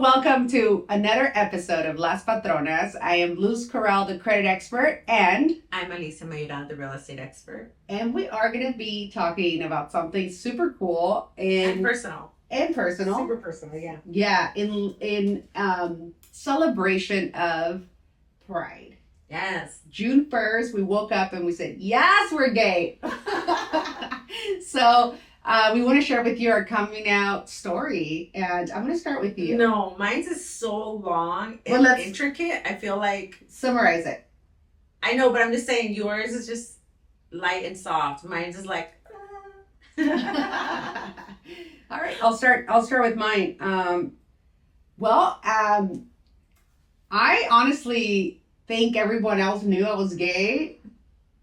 welcome to another episode of Las Patronas. I am Luz Corral, the credit expert, and I'm Alicia and Luz, the real estate expert. And we are going to be talking about something super cool and personal. Super personal, yeah. Yeah, in celebration of Pride. Yes. June 1st, we woke up and we said, yes, we're gay. So we want to share with you our coming out story, and I'm going to start with you. No, mine's is so long and intricate. I feel like... Summarize it. I know, but I'm just saying yours is just light and soft. Mine's is like... All right, I'll start with mine. I honestly think everyone else knew I was gay.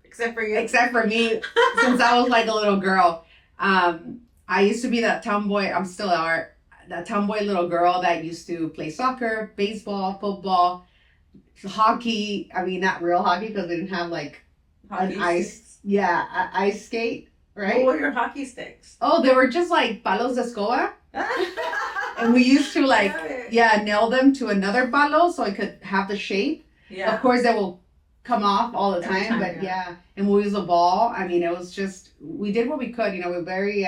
Except for you. Except for me, since I was like a little girl. I used to be that tomboy, I'm still are, that tomboy little girl that used to play soccer, baseball, football, hockey. I mean, not real hockey because they didn't have like hockey an ice, ice skate, right? What were your hockey sticks? Oh, they were just like palos de escoba. And we used to nail them to another palo so I could have the shape. Yeah. Of course, they will come off all the time, but and we'll use a ball. I mean, it was just, we did what we could, we were very,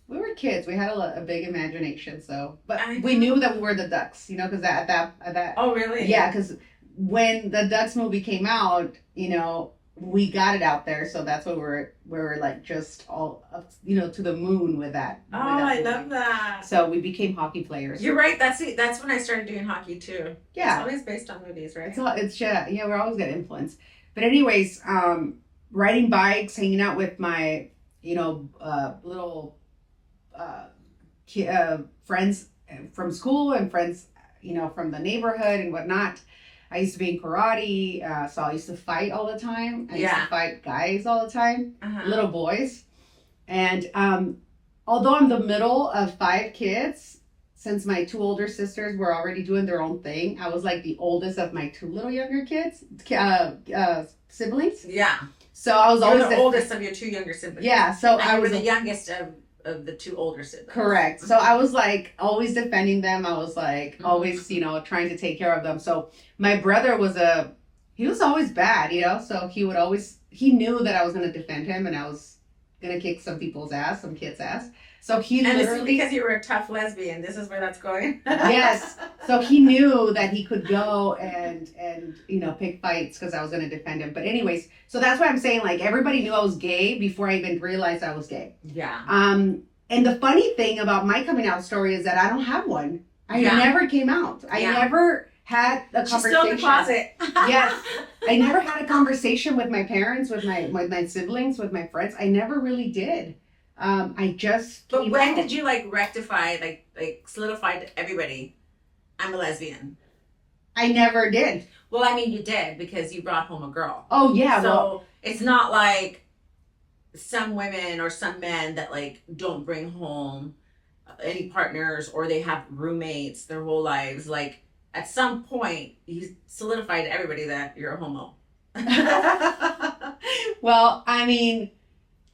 we were kids. We had a big imagination, so, but we knew that we were the Ducks, because at that. Oh, really? Yeah, because when the Ducks movie came out, we got it out there, so that's what we're like just all, to the moon with that. Oh, I love that. So we became hockey players. You're right. That's when I started doing hockey too. Yeah. It's always based on movies, right? We're always getting influence. But anyways, riding bikes, hanging out with my, little friends from school and friends, from the neighborhood and whatnot. I used to be in karate, so I used to fight all the time. I used to fight guys all the time, little boys. And although I'm the middle of 5 kids, since my 2 older sisters were already doing their own thing, I was like the oldest of my 2 little younger kids, siblings. Yeah. So I was always the oldest of your 2 younger siblings. Yeah. So I was the youngest of the 2 older siblings. Correct. So I was like always defending them. I was like always, trying to take care of them. So my brother he was always bad, so he knew that I was going to defend him and I was going to kick some people's ass, some kids' ass. So he and literally... And because you were a tough lesbian, this is where that's going? Yes. So he knew that he could go and pick fights because I was going to defend him. But anyways, so that's why I'm saying, like, everybody knew I was gay before I even realized I was gay. Yeah. And the funny thing about my coming out story is that I don't have one. I never came out. I never had a conversation. She's still in the closet. Yes. I never had a conversation with my parents, with my siblings, with my friends. I never really did. I just. But when did you rectify, solidify to everybody, I'm a lesbian? I never did. Well, I mean, you did because you brought home a girl. Oh yeah. So it's not like some women or some men that don't bring home any partners or they have roommates their whole lives. Like at some point, you solidified to everybody that you're a homo. Well, I mean,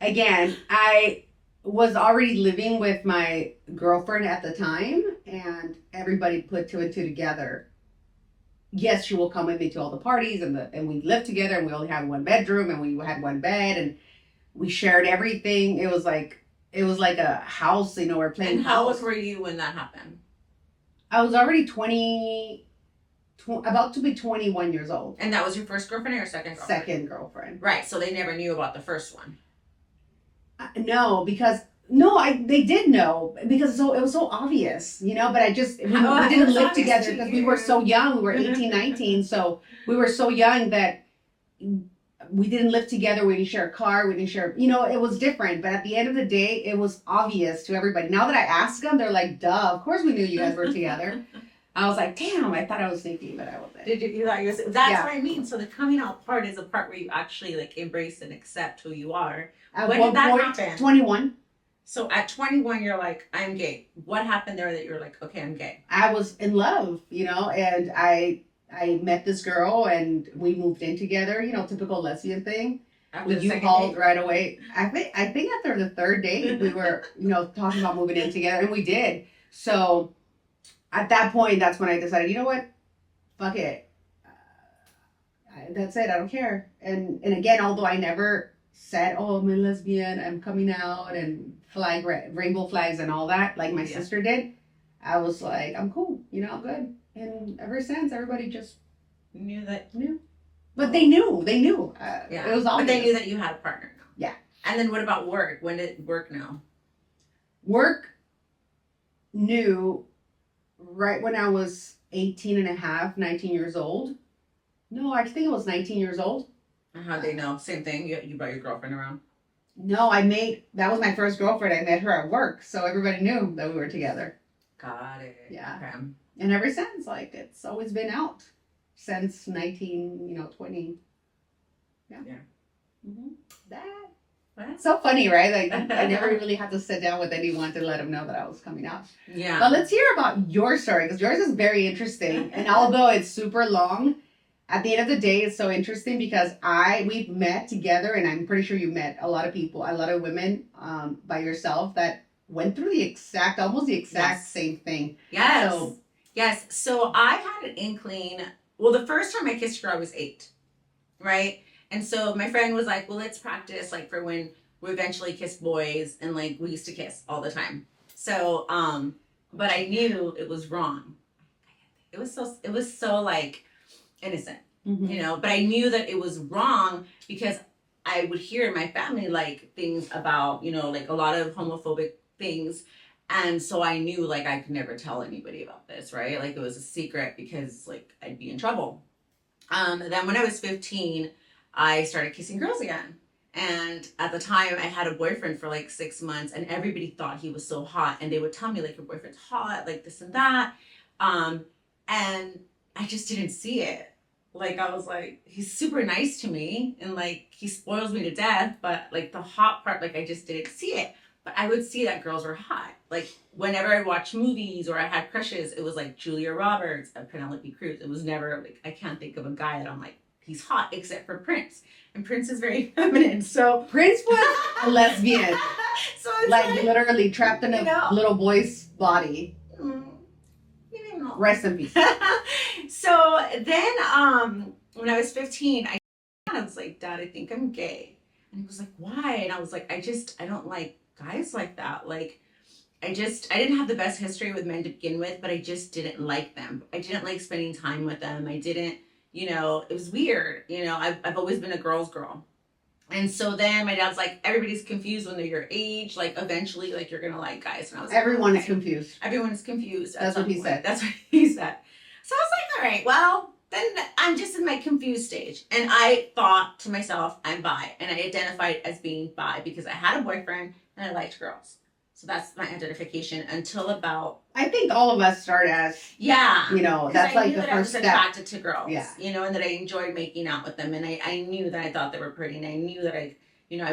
again, I was already living with my girlfriend at the time, and everybody put 2 and 2 together. Yes, she will come with me to all the parties, and we lived together, and we only had 1 bedroom, and we had 1 bed, and we shared everything. It was like a house, we're playing. And how old were you when that happened? I was already about to be 21 years old. And that was your first girlfriend or your second girlfriend? Second girlfriend. Right, so they never knew about the first one. No, they did know because it was so obvious, but I just, we didn't live together because we were so young. We were 18, 19. So we were so young that we didn't live together. We didn't share a car. We didn't share, it was different. But at the end of the day, it was obvious to everybody. Now that I ask them, they're like, duh, of course we knew you guys were together. I was like, damn, I thought I was sneaky, but I wasn't. Did you thought you was? That's what I mean. So the coming out part is a part where you actually embrace and accept who you are. When did that happen? 21. So at 21, you're like, I'm gay. What happened there that you're like, okay, I'm gay? I was in love, and I met this girl and we moved in together, typical lesbian thing. After you called right away. I think after the 3rd date, we were, talking about moving in together, and we did. So at that point, that's when I decided, you know what? Fuck it. That's it. I don't care. And again, although I never said, oh, I'm a lesbian, I'm coming out, and rainbow flags and all that, like my sister did, I was like, I'm cool. I'm good. And ever since, everybody just knew. But they knew. Yeah. It was obvious. But they knew that you had a partner. Yeah. And then what about work? When did work know? Work knew right when I was 18 and a half, 19 years old. No, I think it was 19 years old. And how'd they know? Same thing. You brought your girlfriend around. No, that was my first girlfriend. I met her at work, so everybody knew that we were together. Got it. Yeah. Okay. And ever since, like, it's always been out since 20. Yeah. Mm-hmm. That's so funny, right? Like, I never really had to sit down with anyone to let them know that I was coming out. Yeah. But let's hear about your story, because yours is very interesting. And although it's super long, at the end of the day, it's so interesting because we've met together, and I'm pretty sure you met a lot of people, a lot of women by yourself that went through almost the exact same thing. Yes. Yes. So I had an inkling. Well, the first time I kissed a girl, I was 8, right? And so my friend was like, well, let's practice like for when we eventually kiss boys, and like we used to kiss all the time. So, but I knew it was wrong. It was so like innocent, but I knew that it was wrong because I would hear in my family like things about, like a lot of homophobic things. And so I knew like I could never tell anybody about this, right? Like it was a secret because like I'd be in trouble. Then when I was 15, I started kissing girls again. And at the time I had a boyfriend for like 6 months, and everybody thought he was so hot. And they would tell me like, your boyfriend's hot, like this and that. And I just didn't see it. Like I was like, he's super nice to me and like he spoils me to death, but like the hot part, like I just didn't see it. But I would see that girls were hot. Like whenever I watched movies or I had crushes, it was like Julia Roberts and Penelope Cruz. It was never like, I can't think of a guy that I'm like, he's hot, except for Prince. And Prince is very feminine. So Prince was a lesbian. So it's like literally trapped in a little boy's body. Rest in peace. So then when I was 15, I was like, Dad, I think I'm gay. And he was like, why? And I was like, I don't like guys like that. Like, I didn't have the best history with men to begin with, but I just didn't like them. I didn't like spending time with them. I didn't, it was weird. I've always been a girl's girl. And so then my dad's like, everybody's confused when they're your age. Like, eventually, like, you're going to like guys. And I was like, everyone is confused. Everyone is confused. That's what he said. That's what he said. So I was like, all right, well, then I'm just in my confused stage. And I thought to myself, I'm bi. And I identified as being bi because I had a boyfriend and I liked girls. So that's my identification until about... I think all of us start as... Yeah. That's like the first step. I was attracted to girls. Yeah. And that I enjoyed making out with them. And I knew that I thought they were pretty. And I knew that I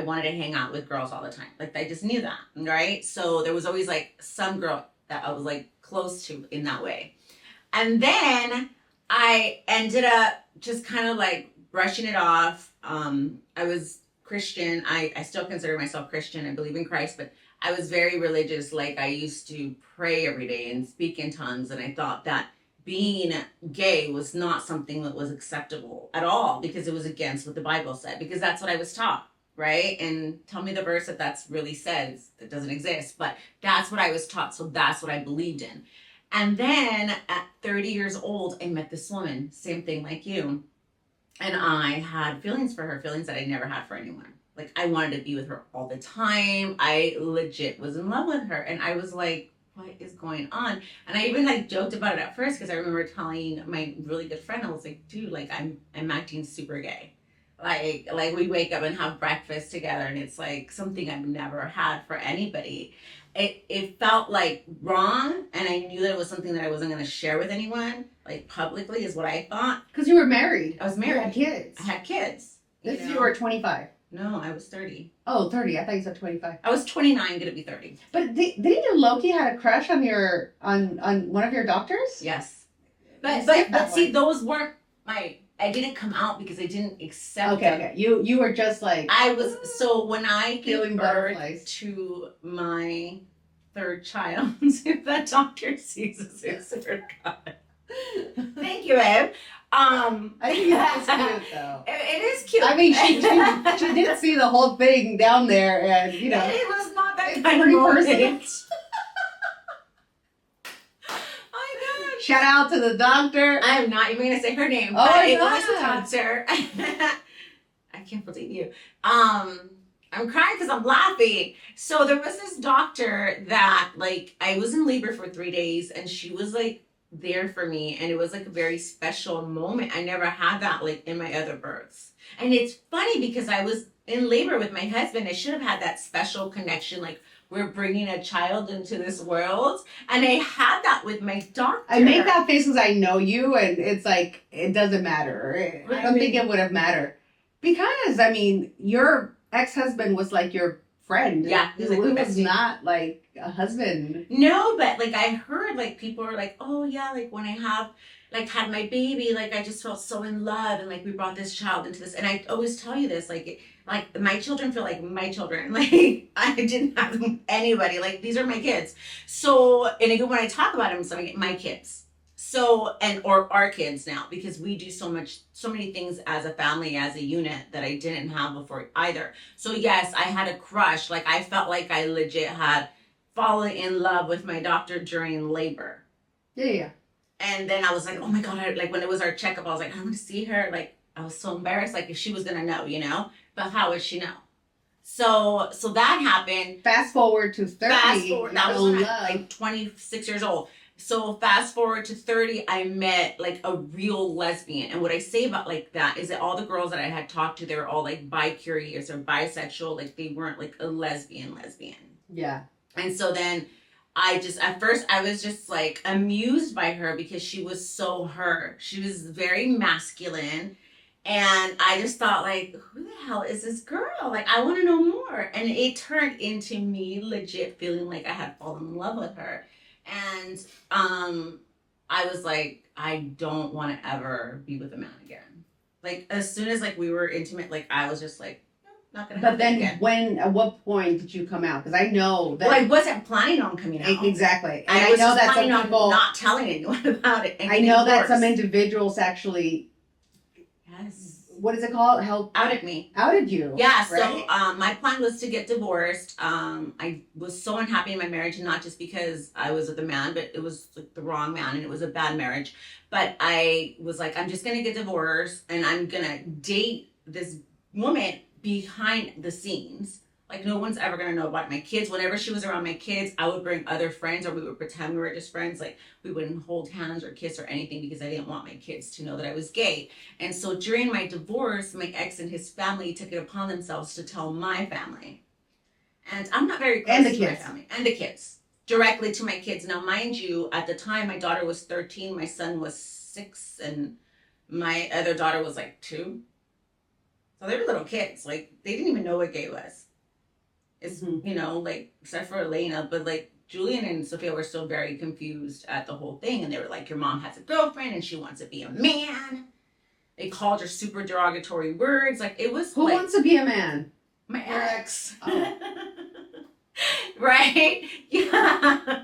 wanted to hang out with girls all the time. Like, I just knew that, right? So there was always, like, some girl that I was, like, close to in that way. And then I ended up just kind of, like, brushing it off. I was Christian. I still consider myself Christian. I believe in Christ, but I was very religious. Like, I used to pray every day and speak in tongues, and I thought that being gay was not something that was acceptable at all because it was against what the Bible said, because that's what I was taught, right? And tell me the verse that's really says that doesn't exist, but that's what I was taught, so that's what I believed in. And then at 30 years old, I met this woman, same thing like you, and I had feelings for her, feelings that I never had for anyone. Like, I wanted to be with her all the time. I legit was in love with her. And I was like, what is going on? And I even like joked about it at first because I remember telling my really good friend, I was like, dude, like I'm acting super gay. Like we wake up and have breakfast together and it's like something I've never had for anybody. It felt like wrong, and I knew that it was something that I wasn't going to share with anyone, like publicly is what I thought. Because you were married. I was married. You had kids. I had kids. You were 25. No, I was 30. Oh, 30. I thought you said 25. I was 29, gonna be 30. But didn't you low-key had a crush on on one of your doctors? Yes. But see, those weren't I didn't come out because I didn't accept them. Okay. You were just like... I was, so when I gave feeling birth butterflies to my third child if that doctor sees this. It's her God. Thank you, babe. I think that's cute though. It is cute. I mean, she did see the whole thing down there, and you know, it was not that it's kind of pretty moment. personal. I know. Shout out to the doctor. I am not even gonna say her name. Oh but my it was God. a doctor. I can't believe you. I'm crying because I'm laughing. So there was this doctor that like I was in labor for 3 days, and she was like there for me, and it was like a very special moment. I never had that like in my other births. And it's funny because I was in labor with my husband. I should have had that special connection, like we're bringing a child into this world, and I had that with my doctor. I make that face because I know you, and it's like it doesn't matter. I don't think it would have mattered because I mean your ex-husband was like your friend. Yeah, it like was not like a husband. No, but like I heard like people are like, oh yeah, like when I have like had my baby, like I just felt so in love, and like we brought this child into this. And I always tell you this, like my children feel like my children. Like I didn't have anybody. Like these are my kids. So and again, when I talk about them, so I get my kids. So or our kids now, because we do so many things as a family, as a unit that I didn't have before either. So yes, I had a crush. Like I felt like I legit had fallen in love with my doctor during labor. Yeah. And then I was like, oh my God, like when it was our checkup, I was like, I'm going to see her. Like I was so embarrassed, like if she was going to know, you know, but how would she know? So that happened. Fast forward to 30. That was when I was like 26 years old. So fast forward to 30, I met like a real lesbian. And what I say about like that is that all the girls that I had talked to, they were all like bi-curious or bisexual. Like they weren't like a lesbian. Yeah. And so then at first I was just like amused by her because she was so her. She was very masculine. And I just thought like, who the hell is this girl? Like, I want to know more. And it turned into me legit feeling like I had fallen in love with her. And I was like, I don't want to ever be with a man again. Like as soon as like we were intimate, like I was just like, no, not gonna happen. But then at what point did you come out? Because I know that. Well, I wasn't planning on coming out. Exactly. And I know that some people not telling anyone about it. I know that some individuals actually. Yes. What is it called? Outed me. Outed you. Yeah. Right? So my plan was to get divorced. I was so unhappy in my marriage, not just because I was with a man, but it was like the wrong man and it was a bad marriage. But I was like, I'm just gonna get divorced and I'm gonna date this woman behind the scenes. Like no one's ever gonna know about my kids. Whenever she was around my kids, I would bring other friends or we would pretend we were just friends. Like we wouldn't hold hands or kiss or anything because I didn't want my kids to know that I was gay. And so during my divorce, my ex and his family took it upon themselves to tell my family. And I'm not very close to my family. And the kids. Directly to my kids. Now mind you, at the time my daughter was 13, my son was 6, and my other daughter was like 2. So they were little kids. Like they didn't even know what gay was. It's, you know, like, except for Elena, but like Julian and Sophia were still very confused at the whole thing. And they were like, your mom has a girlfriend and she wants to be a man. They called her super derogatory words. Like, it was Who wants to be a man? My ex. Oh. Right? Yeah.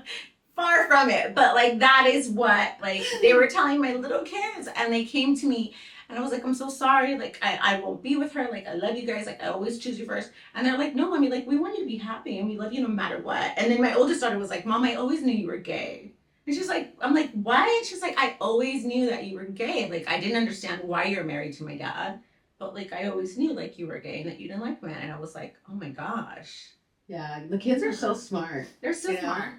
Far from it. But like, that is what, like, they were telling my little kids. And they came to me. And I was like, I'm so sorry. Like, I won't be with her. Like, I love you guys. Like, I always choose you first. And they're like, no, mommy, like, we want you to be happy. And we love you no matter what. And then my oldest daughter was like, Mom, I always knew you were gay. And she's like, I'm like, what? And she's like, I always knew that you were gay. Like, I didn't understand why you're married to my dad. But, like, I always knew, like, you were gay and that you didn't like men. And I was like, oh, my gosh. Yeah, the kids are so smart. They're so smart.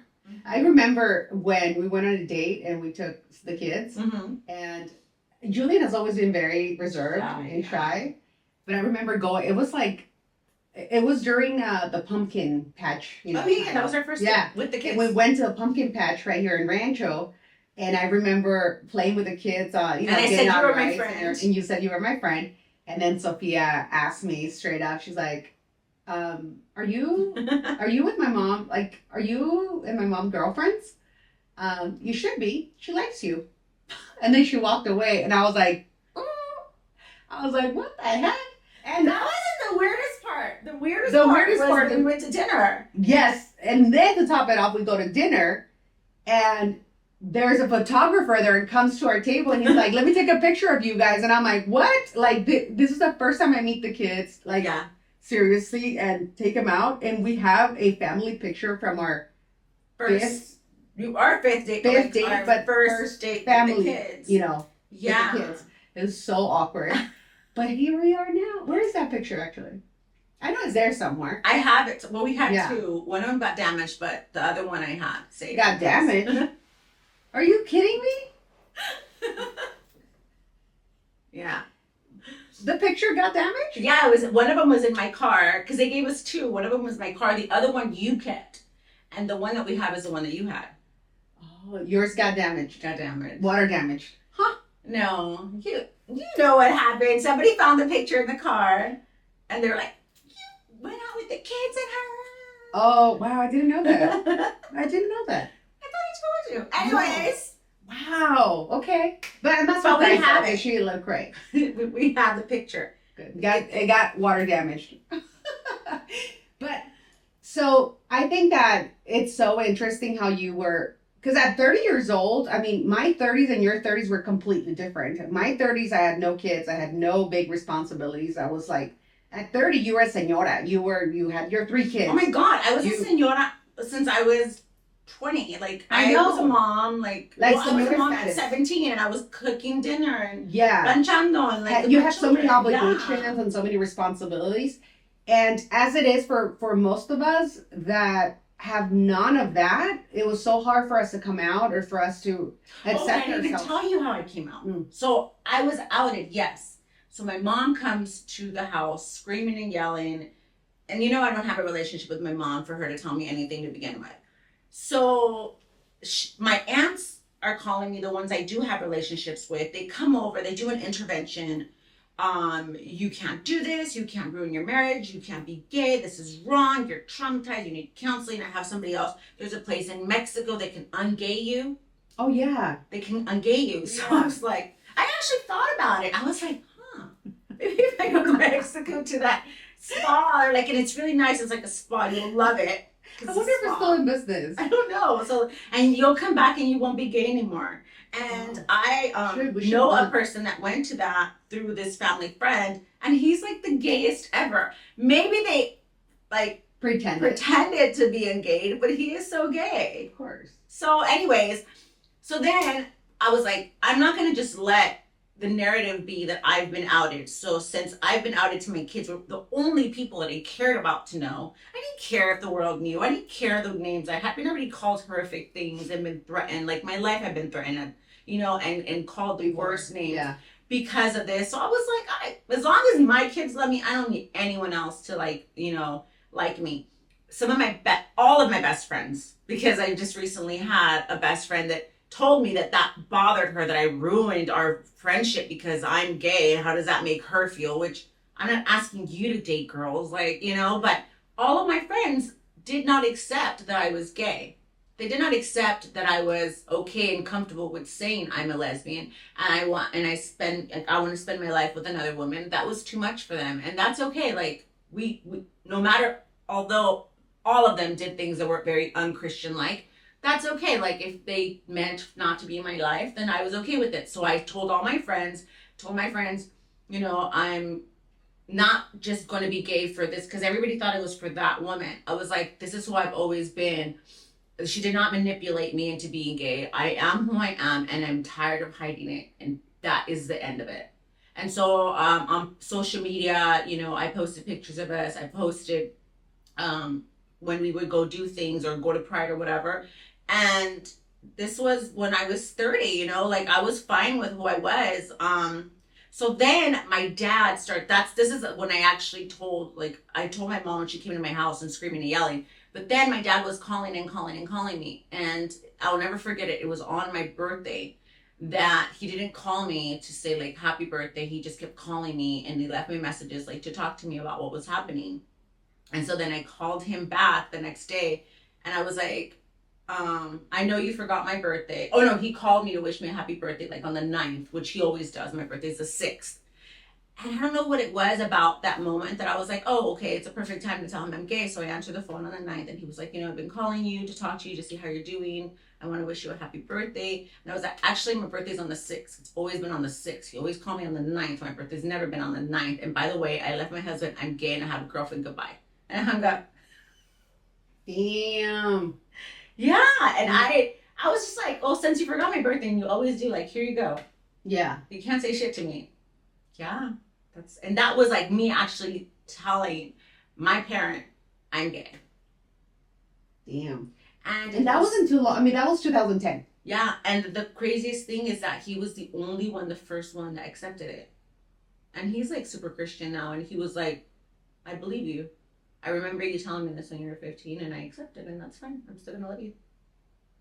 I remember when we went on a date and we took the kids. And Julian has always been very reserved and shy, but I remember going. It was during the pumpkin patch. You know, oh yeah, that was our first date with the kids. And we went to a pumpkin patch right here in Rancho, and I remember playing with the kids. And I said you were my friend, and you said you were my friend. And then Sophia asked me straight up. She's like, "Are you with my mom? Like, are you and my mom girlfriends? You should be. She likes you." And then she walked away, and I was like, what the heck? And that wasn't the weirdest part. The weirdest part was part when we went to dinner. Yes, and then to top it off, we go to dinner, and there's a photographer there and comes to our table, and he's like, "Let me take a picture of you guys," and I'm like, "What?" Like this is the first time I meet the kids, like seriously, and take them out, and we have a family picture from our fifth date, but first date family, with the kids. You know, with the kids. It was so awkward. But here we are now. Where is that picture actually? I know it's there somewhere. I have it. Well, we had two. One of them got damaged, but the other one I had saved. Got damaged? Are you kidding me? Yeah. The picture got damaged? Yeah, it was. One of them was in my car because they gave us two. One of them was my car. The other one you kept, and the one that we have is the one that you had. Oh, yours got damaged. Got damaged. Water damage. Huh? No, you know what happened. Somebody found the picture in the car, and they were like, "You went out with the kids in her." Oh, wow, I didn't know that. I didn't know that. I thought I told you. Anyways. Wow, okay. But I'm not so we have it. She looked great. We have the picture. Good. It got water damaged. But, so, I think that it's so interesting how you were... Because at 30 years old, I mean, my 30s and your 30s were completely different. My 30s, I had no kids. I had no big responsibilities. I was like, at 30, you were a señora. You had your 3 kids. Oh my God, I was a señora since I was 20. Like, I was a mom. I was a mom at 17, and I was cooking dinner and planchando. And like, you have so many obligations and so many responsibilities. And as it is for most of us that have none of that, it was so hard for us to come out or for us to accept ourselves. I didn't tell you how I came out. So I was outed, yes. So my mom comes to the house screaming and yelling. And you know I don't have a relationship with my mom for her to tell me anything to begin with. So my aunts are calling me, the ones I do have relationships with. They come over, they do an intervention. You can't do this, you can't ruin your marriage, you can't be gay, this is wrong, you're traumatized, you need counseling. I have somebody else. There's a place in Mexico that can ungay you. Oh yeah. They can ungay you. So I was like, I actually thought about it. I was like, maybe if I go to Mexico to that spa, and it's really nice, it's like a spa, you'll love it. I wonder if it's still in business. I don't know. So, and you'll come back and you won't be gay anymore. And I know a person that went to that through this family friend, and he's like the gayest ever. Maybe they pretended to be engaged, but he is so gay. Of course. So anyways, so then I was like, I'm not going to just let the narrative be that I've been outed. So since I've been outed to my kids, were the only people that I cared about to know. I didn't care if the world knew. I didn't care the names I had been already called horrific things and been threatened. Like my life had been threatened, and called the worst names because of this. So I was like, as long as my kids love me, I don't need anyone else to like me. All of my best friends, because I just recently had a best friend that told me that bothered her, that I ruined our friendship because I'm gay. How does that make her feel? Which I'm not asking you to date girls, but all of my friends did not accept that I was gay. They did not accept that I was okay and comfortable with saying I'm a lesbian and I want to spend my life with another woman. That was too much for them. And that's okay. Like we no matter, although all of them did things that were very unchristian like, that's okay. Like if they meant not to be in my life, then I was okay with it. So I told my friends, I'm not just going to be gay for this, because everybody thought it was for that woman. I was like, this is who I've always been. She did not manipulate me into being gay. I am who I am, and I'm tired of hiding it. And that is the end of it. And so on social media, I posted pictures of us. I posted when we would go do things or go to Pride or whatever. And this was when I was 30, I was fine with who I was. So then my dad this is when I actually told my mom when she came to my house and screaming and yelling. But then my dad was calling me. And I'll never forget it. It was on my birthday that he didn't call me to say happy birthday. He just kept calling me, and he left me messages to talk to me about what was happening. And so then I called him back the next day, and I was like, I know you forgot my birthday. Oh no, he called me to wish me a happy birthday on the 9th, which he always does. My birthday's the 6th. And I don't know what it was about that moment that I was like, oh, okay, it's a perfect time to tell him I'm gay. So I answered the phone on the 9th, and he was like, I've been calling you to talk to you to see how you're doing. I want to wish you a happy birthday. And I was like, actually, my birthday's on the 6th. It's always been on the 6th. He always called me on the 9th. My birthday's never been on the 9th. And by the way, I left my husband. I'm gay and I have a girlfriend. Goodbye. And I hung up. Damn. Yeah. And I was just like, oh, since you forgot my birthday and you always do, like, here you go. Yeah. You can't say shit to me. Yeah. And that was like me actually telling my parent I'm gay. Damn. And that wasn't too long. I mean, that was 2010. Yeah. And the craziest thing is that he was the only one, the first one that accepted it. And he's like super Christian now. And he was like, I believe you. I remember you telling me this when you were 15 and I accepted, and that's fine. I'm still gonna love you.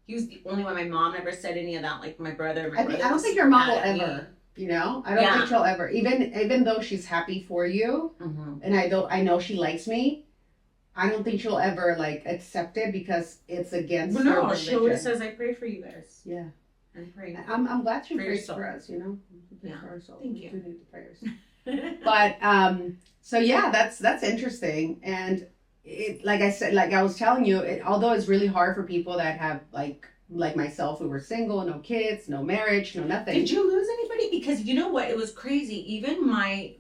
He was the only one. My mom never said any of that. Like my brother. I don't think your mom will ever. You know, I don't think she'll ever. Even though she's happy for you, and I know she likes me. I don't think she'll ever like accept it because it's against her religion. She always says, "I pray for you guys." Yeah, and pray. I'm glad she prays for us. You know, yeah. For our soul. Thank you. We need the prayers. But so yeah, that's interesting, and it, like I said, like I was telling you, although it's really hard for people that have like myself, who were single, no kids, no marriage, no nothing. Did you lose anybody? Because you know what, it was crazy. Even I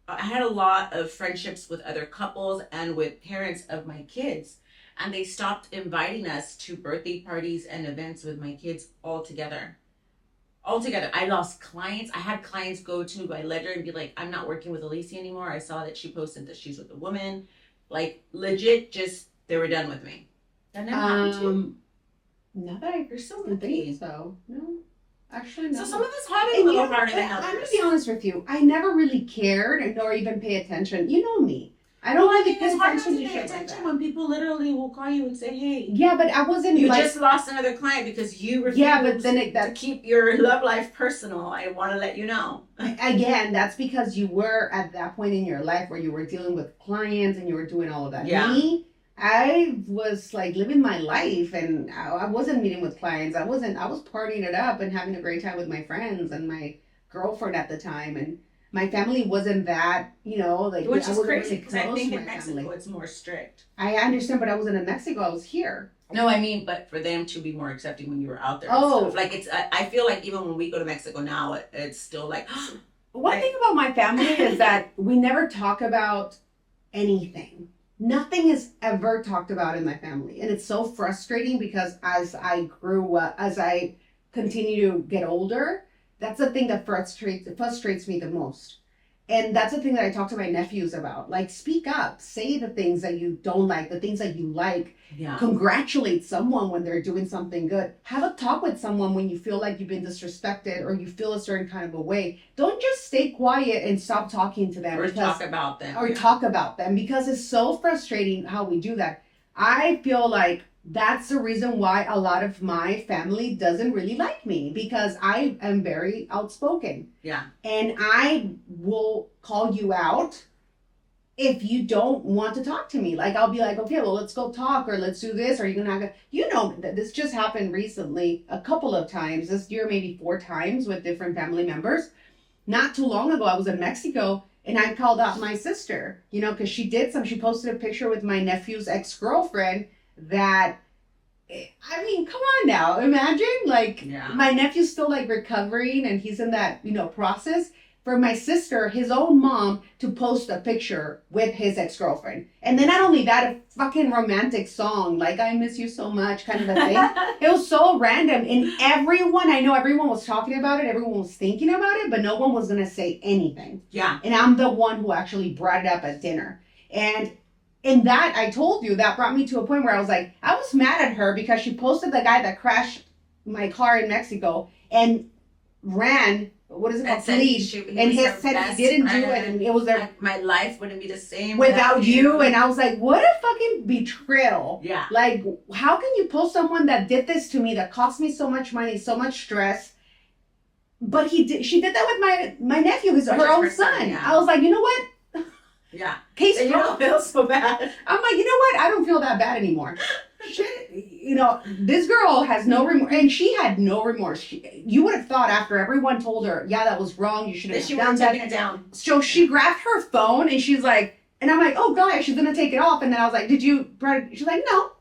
had a lot of friendships with other couples and with parents of my kids, and they stopped inviting us to birthday parties and events with my kids altogether. I lost clients. I had clients go to my ledger and be like, I'm not working with Alicia anymore. I saw that she posted that she's with a woman. Like, legit, just, they were done with me. That never happened to you? Not that I You're so think so. No. Actually, no. So some of us have it a little harder than others. I'm going to be honest with you. I never really cared nor even pay attention. You know me. I don't really pay attention to shit like that. When people literally will call you and say, hey. Yeah, but I wasn't You just lost another client because you refused but then to keep your love life personal. I want to let you know. Again, that's because you were at that point in your life where you were dealing with clients and you were doing all of that. Yeah. Me, I was like living my life, and I wasn't meeting with clients. I was partying it up and having a great time with my friends and my girlfriend at the time, and my family wasn't that, you know, like which is really crazy because I think in Mexico family. It's more strict. I understand, but I wasn't in Mexico. I was here. No, I mean, but for them to be more accepting when you were out there. Oh, like it's. I feel like even when we go to Mexico now, it's still like. One thing about my family is that we never talk about anything. Nothing is ever talked about in my family, and it's so frustrating because as I grew up, as I continue to get older, that's the thing that frustrates me the most. And that's the thing that I talk to my nephews about. Like, speak up, say the things that you don't like, the things that you like. Yeah. Congratulate someone when they're doing something good. Have a talk with someone when you feel like you've been disrespected or you feel a certain kind of a way. Don't just stay quiet and stop talking to them. Or talk about them. Or talk about them, because it's so frustrating how we do that. I feel like that's the reason why a lot of my family doesn't really like me, because I am very outspoken. Yeah. And I will call you out if you don't want to talk to me. Like, I'll be like, okay, well, let's go talk, or let's do this, or you're not gonna, you know, this just happened recently a couple of times this year, maybe 4 times with different family members. Not too long ago, I was in Mexico and I called out my sister, you know, because she posted a picture with my nephew's ex-girlfriend that, I mean, come on now, imagine, like, my nephew's still like recovering and he's in that, you know, process. For my sister, his own mom, to post a picture with his ex-girlfriend. And then not only that, a fucking romantic song, like, I miss you so much, kind of a thing. It was so random. And everyone was talking about it, everyone was thinking about it, but no one was going to say anything. Yeah. And I'm the one who actually brought it up at dinner. And in that, I told you, that brought me to a point where I was like, I was mad at her because she posted the guy that crashed my car in Mexico and ran, what is it called, police, and he said he didn't do it, and it was their, my life wouldn't be the same without you. And I was like, what a fucking betrayal. Yeah. Like, how can you post someone that did this to me, that cost me so much money, so much stress? But she did that with my nephew, her own son. Yeah. I was like, you know what? Yeah. Case you don't feel so bad. I'm like, you know what? I don't feel that bad anymore. Shit. this girl has no remorse, and she had no remorse. You would have thought after everyone told her, yeah, that was wrong, you should have done that. Taken it down. So she grabbed her phone and she's like, and I'm like, oh God, she's gonna take it off. And then I was like, she's like, no.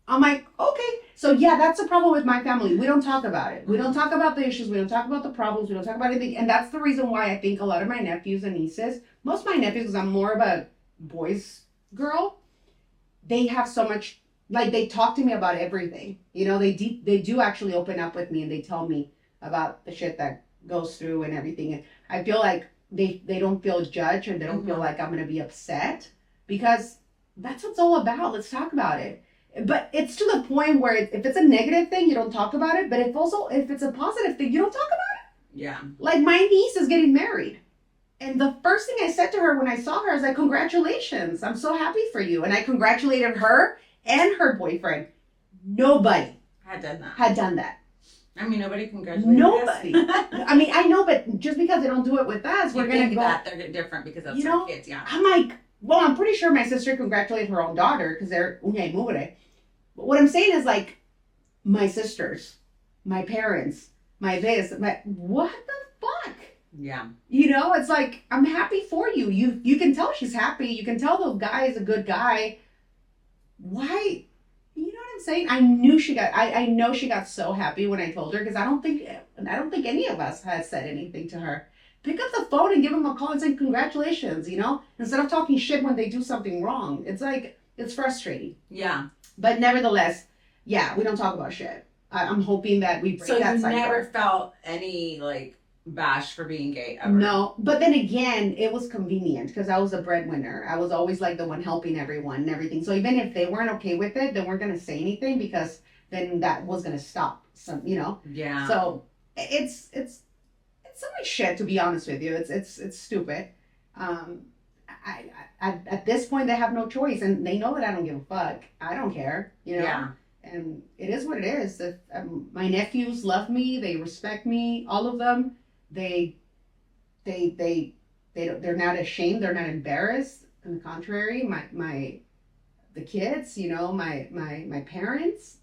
I'm like, okay. So yeah, that's the problem with my family. We don't talk about it. We don't talk about the issues. We don't talk about the problems. We don't talk about anything. And that's the reason why I think a lot of my nephews and nieces, most of my nephews, because I'm more of a boys girl, they have so much, like, they talk to me about everything. They do actually open up with me and they tell me about the shit that goes through and everything. And I feel like they don't feel judged, and they don't feel like I'm going to be upset, because that's what it's all about. Let's talk about it. But it's to the point where if it's a negative thing, you don't talk about it. But if it's a positive thing, you don't talk about it. Yeah. Like, my niece is getting married. And the first thing I said to her when I saw her, I was like, congratulations. I'm so happy for you. And I congratulated her and her boyfriend. Nobody had done that. I mean, nobody congratulated Nobody. us. I mean, I know, but just because they don't do it with us, we're going to go. That they're different because that's their kids, yeah. I'm like, well, I'm pretty sure my sister congratulated her own daughter because they're uña y mugre. But what I'm saying is, like, my sisters, my parents, what the fuck? Yeah. It's like, I'm happy for you. You can tell she's happy. You can tell the guy is a good guy. Why? You know what I'm saying? I know she got so happy when I told her, because I don't think any of us has said anything to her. Pick up the phone and give them a call and say congratulations, instead of talking shit when they do something wrong. It's like, it's frustrating. Yeah. But nevertheless, yeah, we don't talk about shit. I'm hoping that we break that cycle. So you never felt any, like, bash for being gay ever? No, but then again, it was convenient because I was a breadwinner. I was always like the one helping everyone and everything. So even if they weren't okay with it, they weren't going to say anything, because then that was going to stop Yeah. So it's so much shit, to be honest with you. It's stupid. I at this point, they have no choice, and they know that I don't give a fuck. I don't care, Yeah. And it is what it is. My nephews love me. They respect me. All of them. They're not ashamed. They're not embarrassed. On the contrary, the kids, my parents,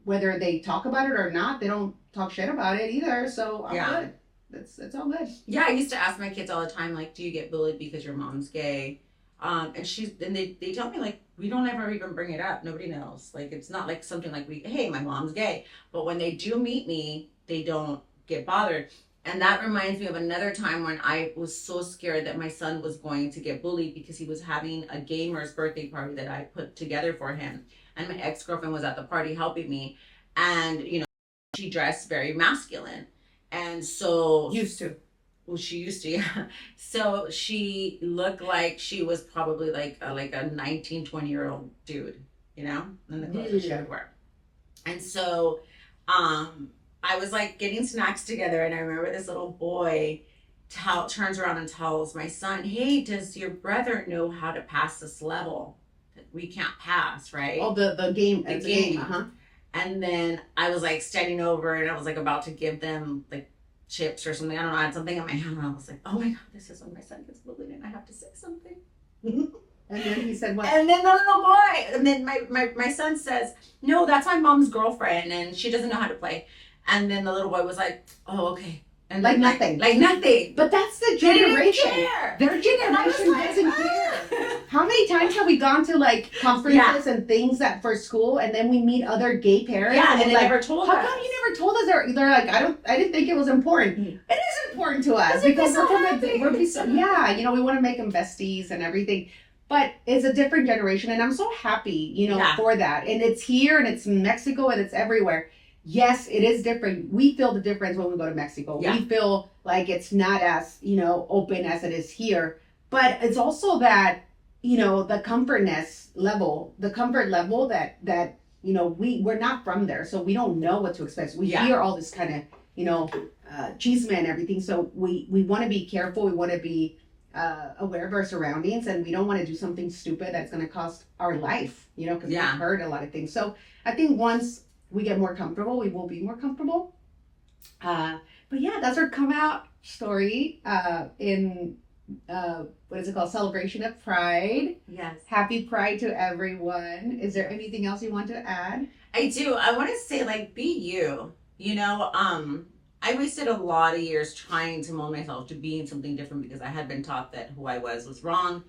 whether they talk about it or not, they don't talk shit about it either. So I'm good. It's all good. Yeah, I used to ask my kids all the time, like, do you get bullied because your mom's gay? And they tell me, like, we don't ever even bring it up. Nobody knows. Like, it's not like something like hey, my mom's gay. But when they do meet me, they don't get bothered. And that reminds me of another time when I was so scared that my son was going to get bullied because he was having a gamer's birthday party that I put together for him. And my ex-girlfriend was at the party helping me. And, she dressed very masculine. And so... Used to. Well, she used to, yeah. So she looked like she was probably like a 19, 20-year-old dude, in the clothes that she would wear. And so I was like getting snacks together, and I remember this little boy turns around and tells my son, hey, does your brother know how to pass this level that we can't pass, right? Oh, the game. The game. Uh-huh. And then I was like standing over, and I was like about to give them like chips or something. I don't know. I had something in my hand, and I was like, oh my God, this is when my son gets bullied and I have to say something. And then he said what? And then the little boy, and then my son says, no, that's my mom's girlfriend and she doesn't know how to play. And then the little boy was like, oh, okay. And like nothing. Like nothing. But that's the generation. Their generation doesn't care. How many times have we gone to like conferences and things for school, and then we meet other gay parents? Yeah, and they like, never told us. How come you never told us? They're like, I didn't think it was important. It is important to us because we want to make them besties and everything. But it's a different generation, and I'm so happy, for that. And it's here, and it's in Mexico, and it's everywhere. Yes, it is different. We feel the difference when we go to Mexico. Yeah. We feel like it's not as, open as it is here. But it's also that, the comfort level that we're not from there. So we don't know what to expect. We hear all this kind of, chisme and everything. So we want to be careful. We want to be aware of our surroundings, and we don't want to do something stupid that's going to cost our life, because we've heard a lot of things. So I think once we get more comfortable, we will be more comfortable. But yeah, that's our come out story in what is it called? Celebration of Pride. Yes. Happy Pride to everyone. Is there anything else you want to add? I do. I want to say, like, be you. You know, I wasted a lot of years trying to mold myself to being something different because I had been taught that who I was wrong,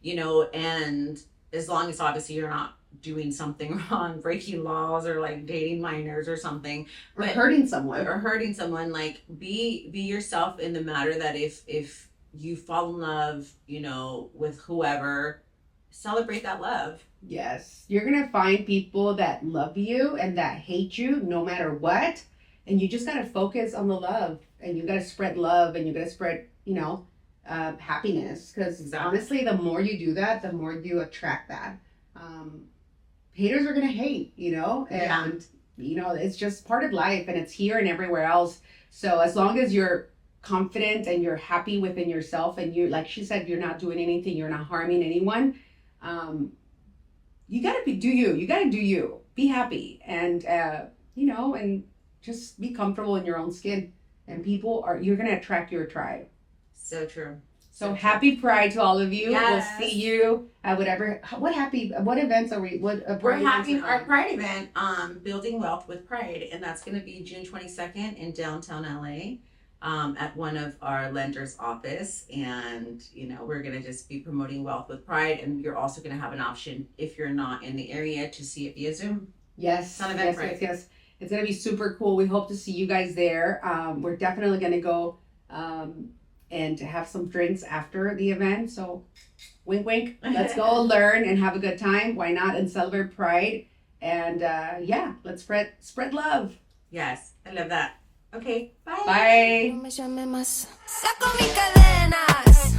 you know, and as long as obviously you're not doing something wrong, breaking laws or like dating minors or something, Or hurting someone. or hurting someone, like be yourself in the matter that if you fall in love, you know, with whoever, celebrate that love. Yes. You're going to find people that love you and that hate you no matter what. And you just got to focus on the love. And you got to spread love and you got to spread, you know, happiness. Because Exactly. honestly, the more you do that, the more you attract that. Haters are going to hate, you know. And, you know, it's just part of life. And it's here and everywhere else. So as long as you're confident and you're happy within yourself and you, like she said, you're not doing anything, you're not harming anyone. You gotta do you. You gotta do you. Be happy, and you know, and just be comfortable in your own skin. And you're gonna attract your tribe. So true. So happy Pride to all of you. Yes. We'll see you at what events are we? We're having our Pride event, Building Wealth with Pride, and that's going to be June 22nd in downtown LA. At one of our lenders' office, and you know we're gonna just be promoting Wealth with Pride, and you're also gonna have an option if you're not in the area to see it via Zoom. Yes, yes. It's gonna be super cool. We hope to see you guys there. We're definitely gonna go and have some drinks after the event. So, wink, wink. Let's go learn and have a good time. Why not? And celebrate Pride. And yeah, let's spread love. Yes, I love that. Okay, bye. Bye. No me llame más. Saco mis cadenas.